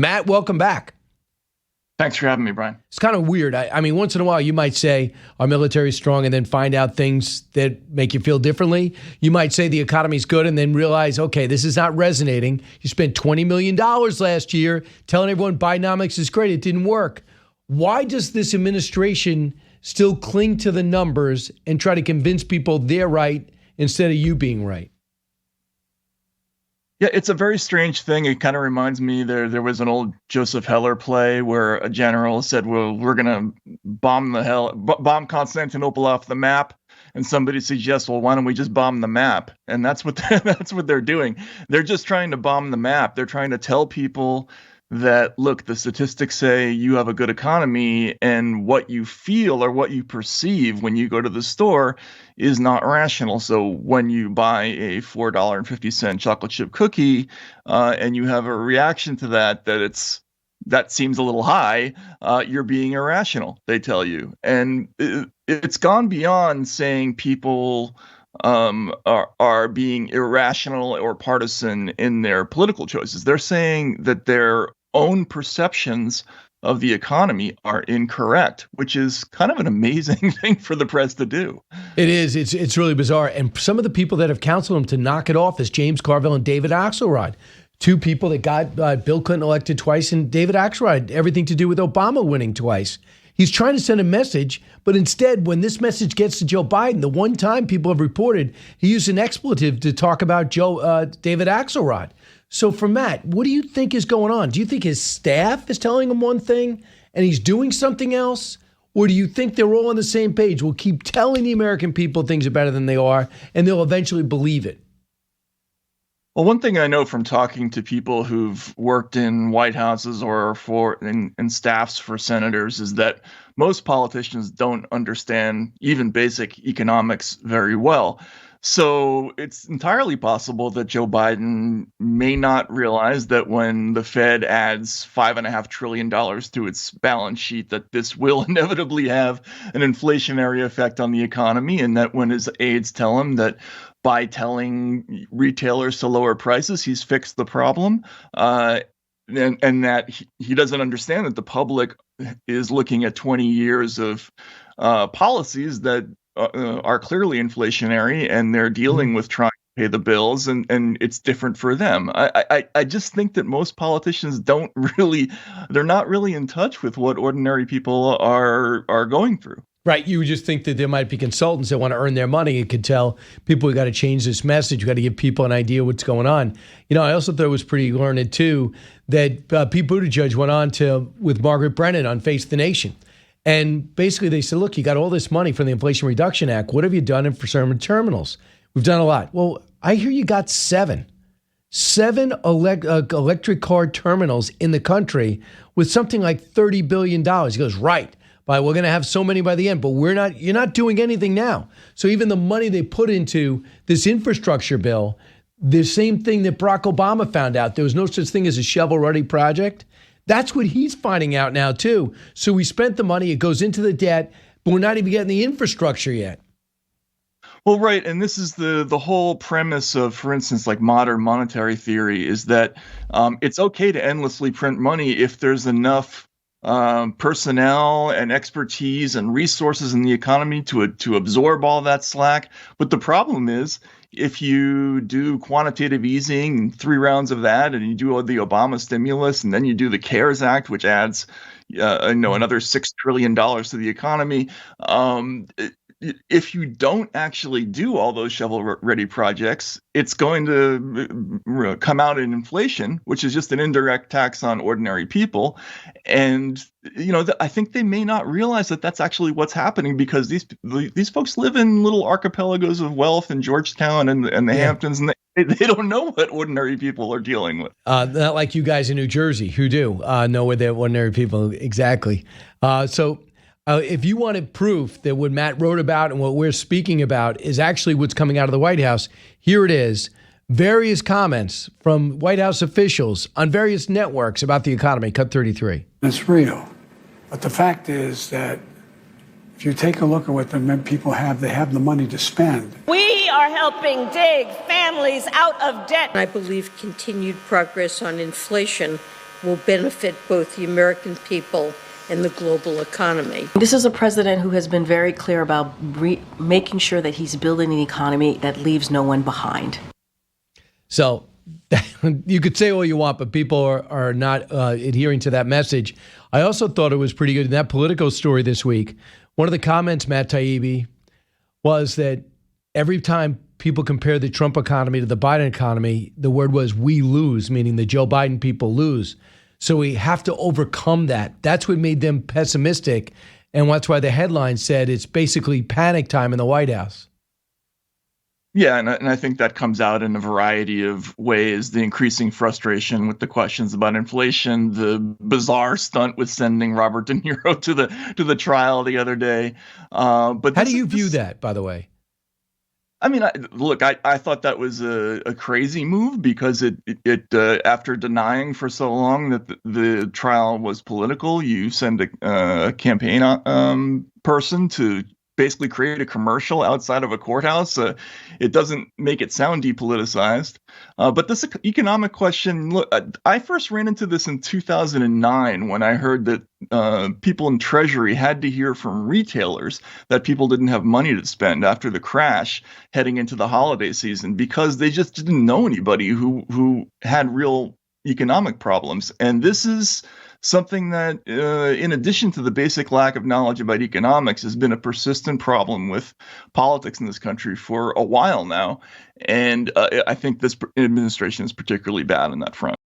Matt, welcome back. Thanks for having me, Brian. It's kind of weird. I mean, once in a while, you might say our military is strong and then find out things that make you feel differently. You might say the economy's good and then realize, okay, this is not resonating. You spent $20 million last year telling everyone Bidenomics is great. It didn't work. Why does this administration still cling to the numbers and try to convince people they're right instead of you being right? Yeah, it's a very strange thing. It kind of reminds me there was an old Joseph Heller play where a general said, "Well, we're going to bomb Constantinople off the map." And somebody suggests, "Well, why don't we just bomb the map?" And that's what they're doing. They're just trying to bomb the map. They're trying to tell people that, look, the statistics say you have a good economy, and what you feel or what you perceive when you go to the store is not rational. So when you buy a $4.50 chocolate chip cookie and you have a reaction to that that seems a little high, you're being irrational, they tell you. And it's gone beyond saying people are being irrational or partisan in their political choices. They're saying that their own perceptions of the economy are incorrect, which is kind of an amazing thing for the press to do. It is. It's really bizarre. And some of the people that have counseled him to knock it off is James Carville and David Axelrod, two people that got Bill Clinton elected twice, and David Axelrod, everything to do with Obama winning twice. He's trying to send a message, but instead, when this message gets to Joe Biden, the one time people have reported he used an expletive to talk about David Axelrod. So for Matt, what do you think is going on? Do you think his staff is telling him one thing and he's doing something else? Or do you think they're all on the same page? We'll keep telling the American people things are better than they are, and they'll eventually believe it. Well, one thing I know from talking to people who've worked in White Houses or in staffs for senators is that most politicians don't understand even basic economics very well. So it's entirely possible that Joe Biden may not realize that when the Fed adds $5.5 trillion to its balance sheet, that this will inevitably have an inflationary effect on the economy, and that when his aides tell him that by telling retailers to lower prices, he's fixed the problem, and that he doesn't understand that the public is looking at 20 years of policies that are clearly inflationary, and they're dealing with trying to pay the bills, and it's different for them. I just think that most politicians they're not really in touch with what ordinary people are going through. Right. You would just think that there might be consultants that want to earn their money and could tell people, we got to change this message. We got to give people an idea what's going on. You know, I also thought it was pretty learned, too, that Pete Buttigieg went on with Margaret Brennan on Face the Nation. And basically they said, look, you got all this money from the Inflation Reduction Act. What have you done for certain terminals? We've done a lot. Well, I hear you got seven electric car terminals in the country with something like $30 billion. He goes, right. We're going to have so many by the end, but you're not doing anything now. So even the money they put into this infrastructure bill, the same thing that Barack Obama found out, there was no such thing as a shovel-ready project. That's what he's finding out now, too. So we spent the money, it goes into the debt, but we're not even getting the infrastructure yet. Well, right. And this is the whole premise of, for instance, like modern monetary theory, is that it's okay to endlessly print money if there's enough personnel and expertise and resources in the economy to absorb all that slack. But the problem is, if you do quantitative easing and 3 rounds of that, and you do the Obama stimulus, and then you do the CARES Act, which adds another $6 trillion to the economy, if you don't actually do all those shovel-ready projects, it's going to come out in inflation, which is just an indirect tax on ordinary people. And I think they may not realize that that's actually what's happening, because these folks live in little archipelagos of wealth in Georgetown and the Hamptons, and they don't know what ordinary people are dealing with. Not like you guys in New Jersey who do know where they're ordinary people exactly. If you wanted proof that what Matt wrote about and what we're speaking about is actually what's coming out of the White House, here it is. Various comments from White House officials on various networks about the economy. Cut 33. It's real. But the fact is that if you take a look at what the people have, they have the money to spend. We are helping dig families out of debt. I believe continued progress on inflation will benefit both the American people and the global economy. This is a president who has been very clear about making sure that he's building an economy that leaves no one behind. So you could say all you want, but people are not adhering to that message. I also thought it was pretty good in that Politico story this week. One of the comments, Matt Taibbi, was that every time people compare the Trump economy to the Biden economy, the word was "we lose," meaning the Joe Biden people lose. So we have to overcome that. That's what made them pessimistic. And that's why the headline said it's basically panic time in the White House. Yeah, and I think that comes out in a variety of ways. The increasing frustration with the questions about inflation, the bizarre stunt with sending Robert De Niro to the trial the other day. But how do you view that, by the way? I mean, I thought that was a crazy move because it after denying for so long that the trial was political, you send a campaign person to basically create a commercial outside of a courthouse. It doesn't make it sound depoliticized. But this economic question, look, I first ran into this in 2009 when I heard that people in Treasury had to hear from retailers that people didn't have money to spend after the crash heading into the holiday season because they just didn't know anybody who had real economic problems. And this is something that, in addition to the basic lack of knowledge about economics, has been a persistent problem with politics in this country for a while now. And I think this administration is particularly bad on that front.